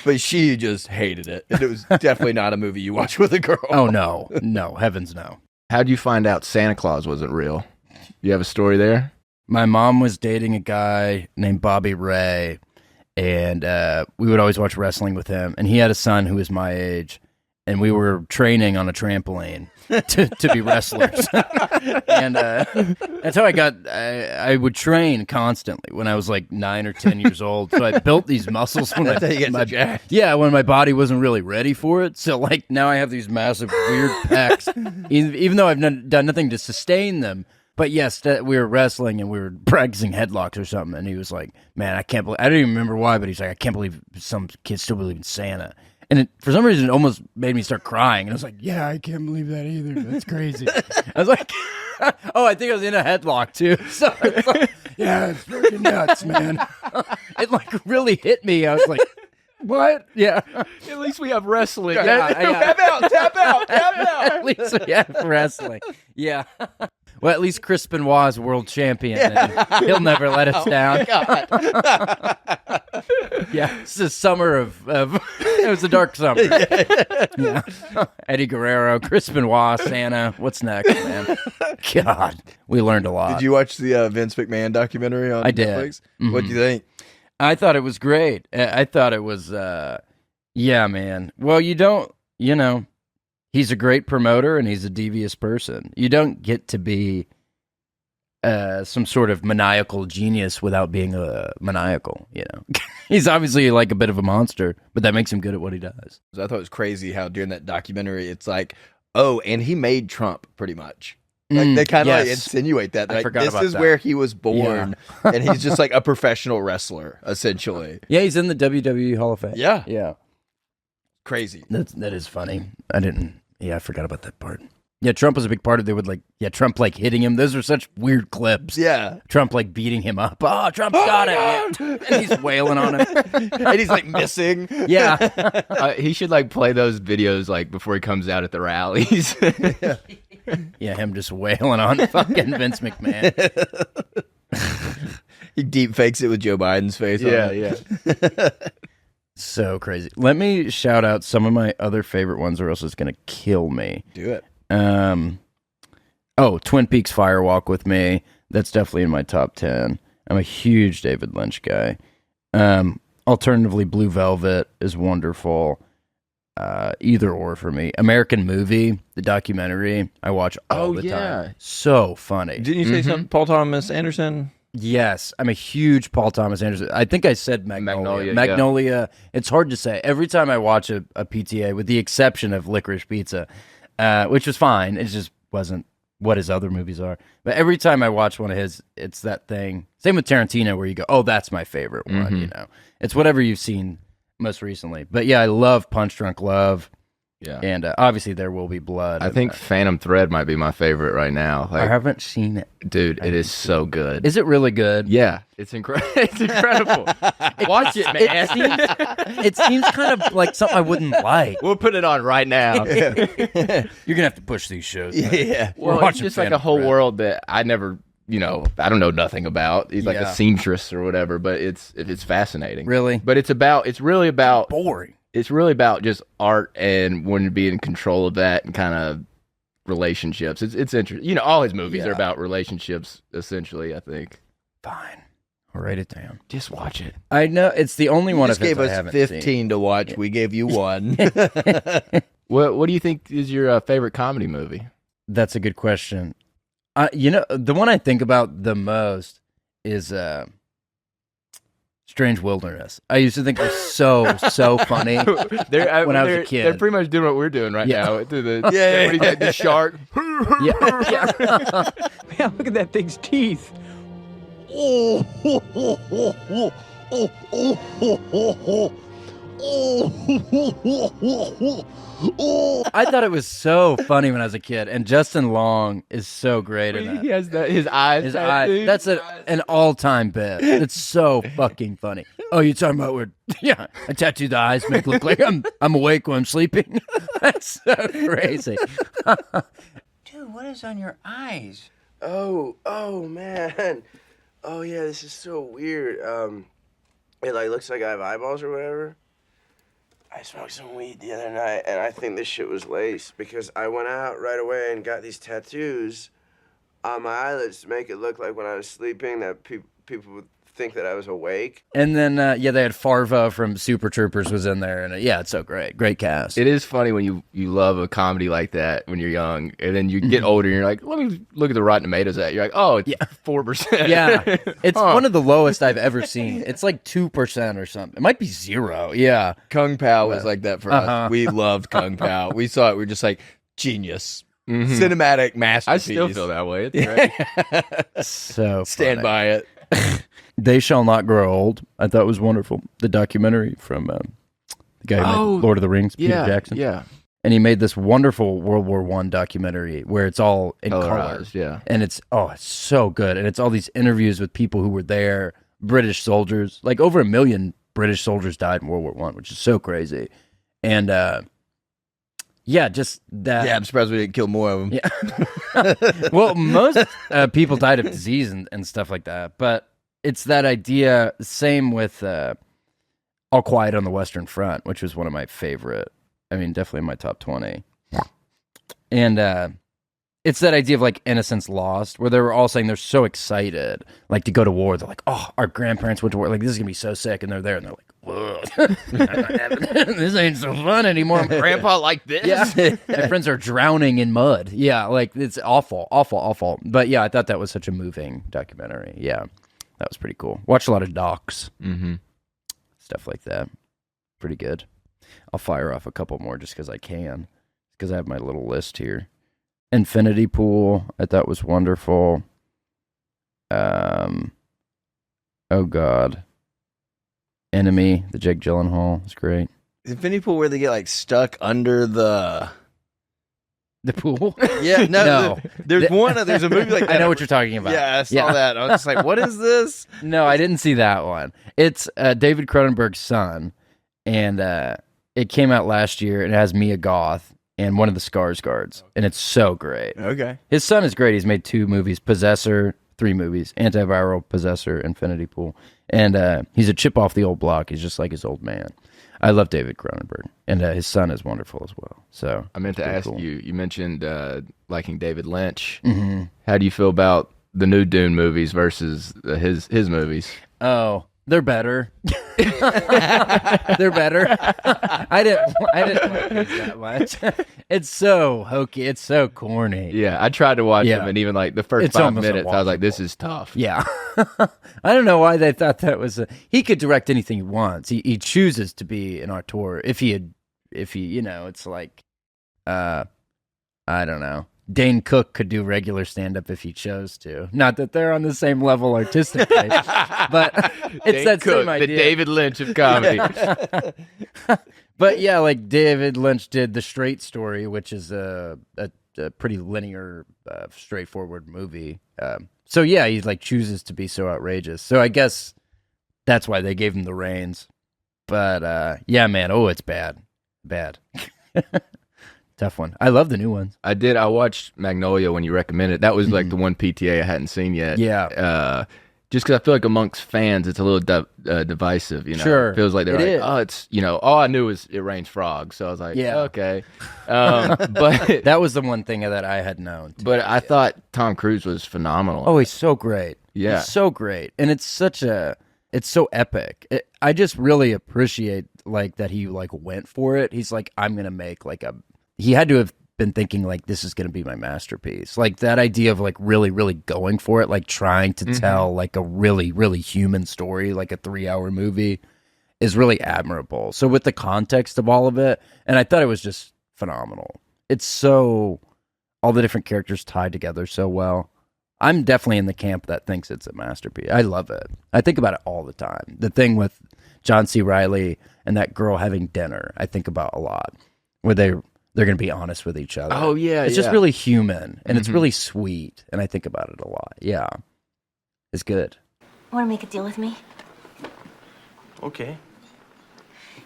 but she just hated it. And it was definitely not a movie you watch with a girl. Oh, no. No. Heavens no. How'd you find out Santa Claus wasn't real? You have a story there? My mom was dating a guy named Bobby Ray, and we would always watch wrestling with him. And he had a son who was my age, and we were training on a trampoline to be wrestlers. And that's how I would train constantly when I was like 9 or 10 years old. So I built these muscles when when my body wasn't really ready for it. So like now I have these massive weird pecs, even though I've done nothing to sustain them. But yes, we were wrestling and we were practicing headlocks or something. And he was like, man, I can't believe, I don't even remember why, but he's like, I can't believe some kids still believe in Santa. And for some reason, it almost made me start crying. And I was like, yeah, I can't believe that either. That's crazy. I was like, oh, I think I was in a headlock too. So I was like, yeah, it's freaking nuts, man. It like really hit me. I was like, what? Yeah. At least we have wrestling. Tap out. At least we have wrestling. Yeah. Well, at least Chris Benoit is world champion. And he'll never let us down. Yeah, it's the summer of it was a dark summer. Yeah. Eddie Guerrero, Chris Benoit, Santa. What's next, man? God, we learned a lot. Did you watch the Vince McMahon documentary on Netflix? Mm-hmm. What do you think? I thought it was great. I thought it was, yeah, man. Well, he's a great promoter and he's a devious person. You don't get to be some sort of maniacal genius without being maniacal, He's obviously like a bit of a monster, but that makes him good at what he does. I thought it was crazy how during that documentary, it's like, oh, and he made Trump pretty much. Like they kind of like insinuate that. I forgot this about is that. where he was born, and he's just like a professional wrestler, essentially. Yeah, he's in the WWE Hall of Fame. Yeah. Yeah. Crazy. That is funny. I forgot about that part. Yeah, Trump was a big part of it. They would Trump hitting him. Those are such weird clips. Yeah. Trump beating him up. Oh, Trump's got him. Yeah. And he's wailing on him. And he's missing. Yeah. He should play those videos before he comes out at the rallies. Yeah, him just wailing on fucking Vince McMahon. He deep fakes it with Joe Biden's face on it. Yeah. So crazy. Let me shout out some of my other favorite ones or else it's going to kill me. Do it. Twin Peaks Firewalk with Me. That's definitely in my top 10. I'm a huge David Lynch guy. Alternatively, Blue Velvet is wonderful. Either or for me. American Movie, the documentary, I watch all the time. So funny. Didn't you say something? Paul Thomas Anderson? Yes, I'm a huge Paul Thomas Anderson. I think I said Magnolia. Magnolia. It's hard to say. Every time I watch a PTA, with the exception of Licorice Pizza, which was fine, it just wasn't what his other movies are. But every time I watch one of his, it's that thing. Same with Tarantino, where you go, "Oh, that's my favorite one." You know, it's whatever you've seen most recently. But yeah, I love Punch Drunk Love. Yeah, and obviously There Will Be Blood. I think Phantom Thread might be my favorite right now. I haven't seen it, dude. It is so good. Is it really good? Yeah, it's incredible. It's incredible. Watch it, man. It seems kind of like something I wouldn't like. We'll put it on right now. You're gonna have to push these shows. Yeah, well, it's just a whole world that I never. I don't know nothing about. He's like a seamstress or whatever, but it's fascinating. Really? But it's really about boring. It's really about just art and wanting to be in control of that and kind of relationships. It's interesting. All his movies are about relationships, essentially, I think. Fine. I'll write it down. Just watch it. I know it's the only one of his gave I us haven't 15 seen. to watch. Yeah. We gave you one. What do you think is your favorite comedy movie? That's a good question. The one I think about the most is Strange Wilderness. I used to think it was so funny when I was a kid. They're pretty much doing what we're doing right now. The shark. Man, look at that thing's teeth. I thought it was so funny when I was a kid, and Justin Long is so great in that. He has his eyes. His eyes. That's an all-time bit. It's so fucking funny. Oh, you're talking about where? Yeah, I tattooed the eyes, make it look like I'm awake when I'm sleeping. That's so crazy. Dude, what is on your eyes? Oh man. Oh yeah, this is so weird. It looks like I have eyeballs or whatever. I smoked some weed the other night, and I think this shit was lace because I went out right away and got these tattoos on my eyelids to make it look like when I was sleeping that people would think that I was awake. And then, they had Farva from Super Troopers was in there, and it's so great. Great cast. It is funny when you love a comedy like that when you're young, and then you get older, and you're like, let me look at the Rotten Tomatoes at. You're like, oh, it's 4%. Yeah, it's one of the lowest I've ever seen. It's like 2% or something. It might be 0. Yeah, Kung Pao was like that for us. We loved Kung Pao. We saw it. We were just like, genius. Cinematic masterpiece. I still feel that way. It's great. So stand by it. They Shall Not Grow Old, I thought was wonderful. The documentary from the guy who made Lord of the Rings, Peter Jackson. Yeah. And he made this wonderful World War I documentary where it's all in color. Yeah. And it's so good. And it's all these interviews with people who were there, British soldiers. Like over 1 million British soldiers died in World War I, which is so crazy. And just that. Yeah, I'm surprised we didn't kill more of them. Yeah. Well, most people died of disease and stuff like that. But it's that idea, same with All Quiet on the Western Front, which was one of my favorite. I mean, definitely in my top 20. And it's that idea of like Innocence Lost, where they were all saying they're so excited, like to go to war. They're like, oh, our grandparents went to war. Like, this is going to be so sick. And they're there and they're like, whoa, this ain't so fun anymore. Grandpa like this? Yeah. My friends are drowning in mud. Yeah, like it's awful, awful, awful. But yeah, I thought that was such a moving documentary. Yeah, that was pretty cool. Watched a lot of docs. Stuff like that. Pretty good. I'll fire off a couple more just because I can. Because I have my little list here. Infinity Pool, I thought was wonderful. Oh God. Enemy, the Jake Gyllenhaal is great. Infinity Pool where they get like stuck under the pool? Yeah, No. there's a movie like that. I know what you're talking about. Yeah, I saw that. I was just like, what is this? No, I didn't see that one. It's David Cronenberg's son, and it came out last year, and it has Mia Goth and one of the Skarsgårds, and it's so great. Okay. His son is great. He's made 2 movies, Possessor, 3 movies, Antiviral, Possessor, Infinity Pool, and he's a chip off the old block. He's just like his old man. I love David Cronenberg, and his son is wonderful as well. So I meant to ask you. You mentioned liking David Lynch. Mm-hmm. How do you feel about the new Dune movies versus his movies? Oh, they're better. They're better. I didn't like these that much. It's so hokey. It's so corny. Yeah, I tried to watch them, and even like the first 5 minutes, I was like, "This is tough." Yeah, I don't know why they thought that was. He could direct anything he wants. He chooses to be an auteur. If he, it's like, I don't know. Dane Cook could do regular stand-up if he chose to. Not that they're on the same level artistically, but it's Dane that Cook, same idea. the David Lynch of comedy. But yeah, like David Lynch did The Straight Story, which is a pretty linear, straightforward movie. So yeah, he like chooses to be so outrageous. So I guess that's why they gave him the reins. But yeah, man, it's bad. Tough one. I love the new ones. I did. I watched Magnolia when you recommended it. That was like the one PTA I hadn't seen yet. Yeah. Just because I feel like amongst fans, it's a little divisive. You know, Sure. It feels like they're It like, is. all I knew was it rains frogs. So I was like, Yeah. okay. But that was the one thing that I had known. But I thought Tom Cruise was phenomenal. Oh, he's so great. Yeah. He's so great. And it's so epic. I just really appreciate like that he like went for it. He's like, I'm going to make he had to have been thinking like, this is going to be my masterpiece. Like that idea of like really, really going for it, like trying to tell like a really, really human story, like a 3-hour movie is really admirable. So with the context of all of it, and I thought it was just phenomenal. It's so, all the different characters tied together so well. I'm definitely in the camp that thinks it's a masterpiece. I love it. I think about it all the time. The thing with John C. Reilly and that girl having dinner, I think about a lot, where they're going to be honest with each other. Oh, yeah, It's just really human, and it's really sweet, and I think about it a lot. Yeah. It's good. Want to make a deal with me? Okay.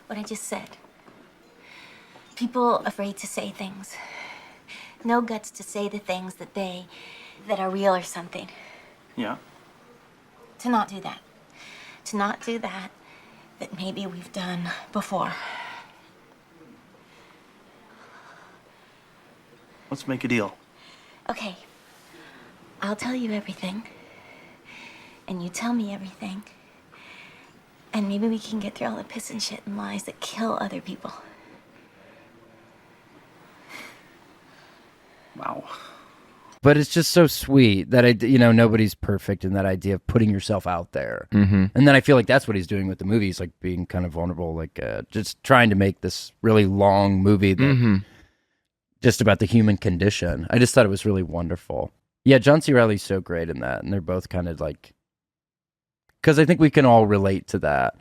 What I just said. People afraid to say things. No guts to say the things that are real or something. Yeah. To not do that. To not do that maybe we've done before. Let's make a deal. Okay. I'll tell you everything. And you tell me everything. And maybe we can get through all the piss and shit and lies that kill other people. Wow. But it's just so sweet that nobody's perfect in that idea of putting yourself out there. Mm-hmm. And then I feel like that's what he's doing with the movie. He's like being kind of vulnerable, like just trying to make this really long movie that just about the human condition. I just thought it was really wonderful. Yeah, John C. Reilly's so great in that, and they're both kind of like, because I think we can all relate to that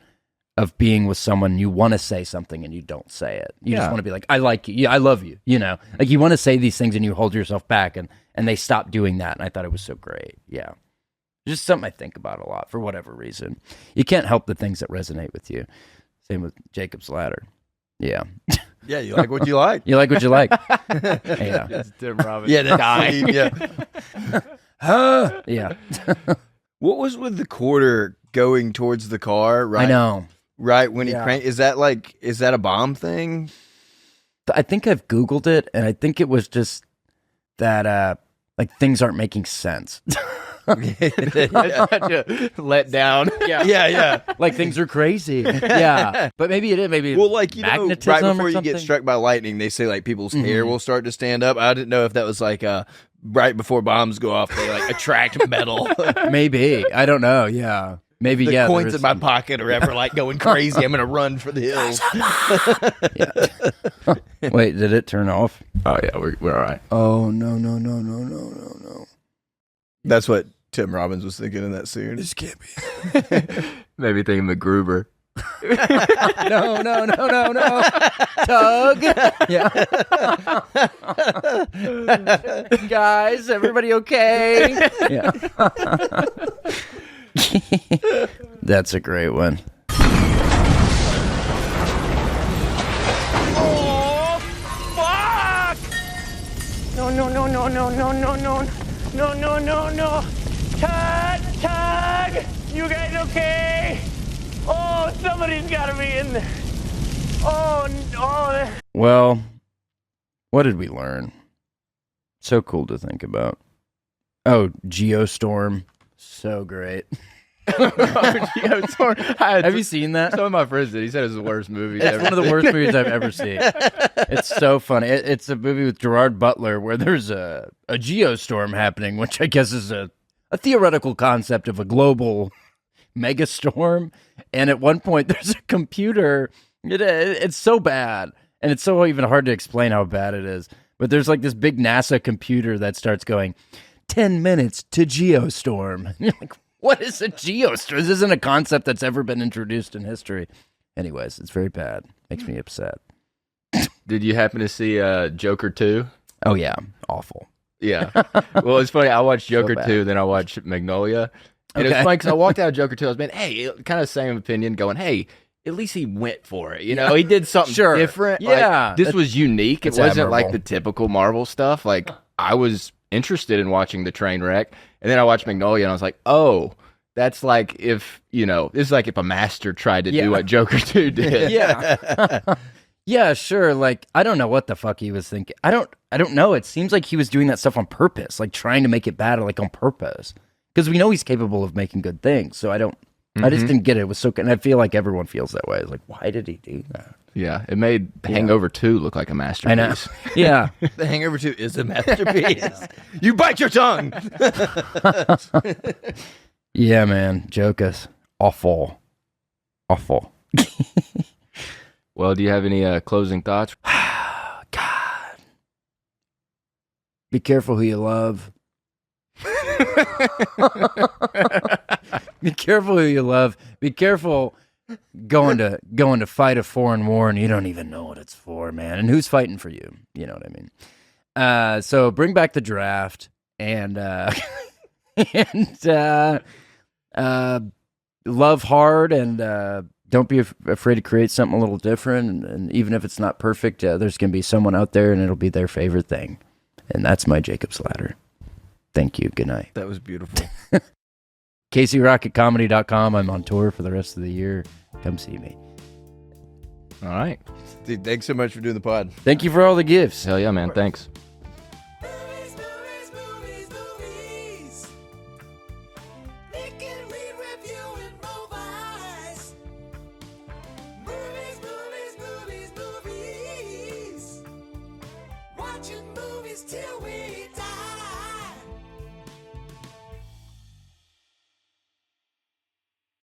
of being with someone you want to say something and you don't say it. You just want to be like, I like you, yeah, I love you, like you want to say these things and you hold yourself back, and they stop doing that, and I thought it was so great. Yeah, just something I think about a lot for whatever reason. You can't help the things that resonate with you. Same with Jacob's Ladder. Yeah. Yeah, you like what you like. You like what you like. Yeah. It's Tim Robbins. Yeah, that's yeah. Yeah. What was with the quarter going towards the car? Right. I know. Right when he cranked. Is that a bomb thing? I think I've Googled it, and I think it was just that like things aren't making sense. Let down. Yeah. Like things are crazy. Yeah. But maybe it is. Maybe well, like magnetism right before or you something? get struck by lightning, they say like people's hair will start to stand up. I didn't know if that was like right before bombs go off, they like attract metal. Maybe. I don't know. Yeah. Maybe the coins in my some... pocket are ever like going crazy. I'm gonna run for the hills. Wait, did it turn off? Oh yeah, we're all right. Oh no. That's what Tim Robbins was thinking in that scene. This can't be. Maybe thinking MacGruber. No. Tug. Yeah. Guys, everybody okay? Yeah. That's a great one. Oh, fuck! No. Tug! You guys okay? Oh, somebody's got to be in there. Oh. Well, what did we learn? So cool to think about. Oh, Geostorm. So great. Have you seen that? Some of my friends did. He said it was the worst movie. It's one of the worst movies I've ever seen. It's so funny. It's a movie with Gerard Butler where there's a geostorm happening, which I guess is a theoretical concept of a global megastorm. And at one point, there's a computer. It's so bad, and it's so even hard to explain how bad it is. But there's like this big NASA computer that starts going, 10 minutes to geostorm. And you're like, what is a geostorm? This isn't a concept that's ever been introduced in history. Anyways, it's very bad. Makes me upset. Did you happen to see Joker 2? Oh, yeah. Awful. Yeah. Well, it's funny. I watched Joker bad. 2, then I watched Magnolia. And it was funny because I walked out of Joker 2. I was like, hey, kind of same opinion, going, hey, at least he went for it. You know, he did something different. Yeah. Like, this was unique. It It's wasn't like admirable. the typical Marvel stuff. Like, I was interested in watching the train wreck. And then I watched Magnolia and I was like, oh, that's like if, this is like if a master tried to do what Joker 2 did. Yeah. Yeah, sure. Like, I don't know what the fuck he was thinking. I don't know. It seems like he was doing that stuff on purpose, like trying to make it bad, like on purpose. Because we know he's capable of making good things. So I just didn't get it. It was so, and I feel like everyone feels that way. It's like, why did he do that? Yeah, it made Hangover 2 look like a masterpiece. I know. Yeah. The Hangover 2 is a masterpiece. You bite your tongue. Yeah, man. Jokus. Awful. Well, do you have any closing thoughts? God. Be careful who you love. Be careful who you love. Be careful going to fight a foreign war and you don't even know what it's for, man. And who's fighting for you? You know what I mean? So bring back the draft and love hard and don't be afraid to create something a little different. And even if it's not perfect, there's going to be someone out there and it'll be their favorite thing. And that's my Jacob's Ladder. Thank you. Good night. That was beautiful. KCRocketComedy.com. I'm on tour for the rest of the year. Come see me. All right. Dude, thanks so much for doing the pod. Thank you for all the gifts. Hell yeah, man. Thanks. Watching movies till we